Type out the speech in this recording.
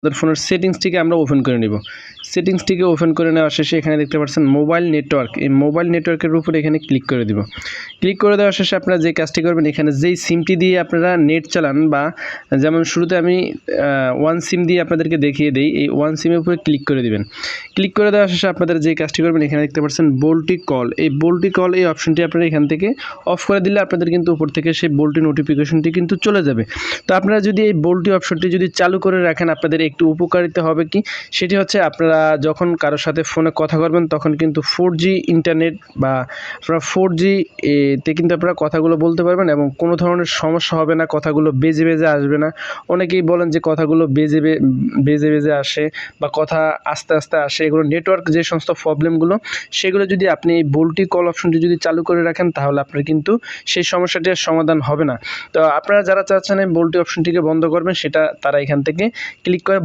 ফোনের সেটিংসটিকে আমরা ওপেন করে নিব। সেটিংসটিকে ওপেন করে নেওয়া শেষে এখানে দেখতে পাচ্ছেন মোবাইল নেটওয়ার্ক, এই মোবাইল নেটওয়ার্কের উপরে এখানে ক্লিক করে দিব। ক্লিক করে দেওয়া শেষে আপনারা যে কাজটি করবেন, এখানে যেই সিমটি দিয়ে আপনারা নেট চালান, বা যেমন শুরুতে আমি ওয়ান সিম দিয়ে আপনাদেরকে দেখিয়ে দিই, এই ওয়ান সিমের উপরে ক্লিক করে দিবেন। ক্লিক করে দেওয়া শেষে আপনাদের যে কাজটি করবেন, এখানে দেখতে পাচ্ছেন বোল্টি কল, এই বোল্টি কল এই অপশনটি আপনারা এখান থেকে অফ করে দিলে আপনাদের কিন্তু উপর থেকে সেই বোল্টি নোটিফিকেশনটি কিন্তু চলে যাবে। তো আপনারা যদি এই বোল্টি অপশনটি যদি চালু করে রাখেন, আপনাদের একটু উপকারিতা হবে কি, সেটি হচ্ছে আপনারা যখন কারোর সাথে ফোনে কথা বলবেন তখন কিন্তু 4G ইন্টারনেট বা আপনারা 4G তে কিন্তু আপনারা কথাগুলো বলতে পারবেন এবং কোনো ধরনের সমস্যা হবে না, কথাগুলো বেজে বেজে আসবে না। অনেকেই বলেন যে কথাগুলো বেজে আসে বা কথা আস্তে আস্তে আসে, এগুলো নেটওয়ার্ক যে সমস্ত প্রবলেমগুলো, সেগুলো যদি আপনি এই বোল্টি কল অপশনটি যদি চালু করে রাখেন তাহলে আপনার কিন্তু সেই সমস্যাটির সমাধান হবে না। তো আপনারা যারা চাচ্ছেন এই বোল্টি অপশনটিকে বন্ধ করবেন, সেটা তারা এখান থেকে ক্লিক করে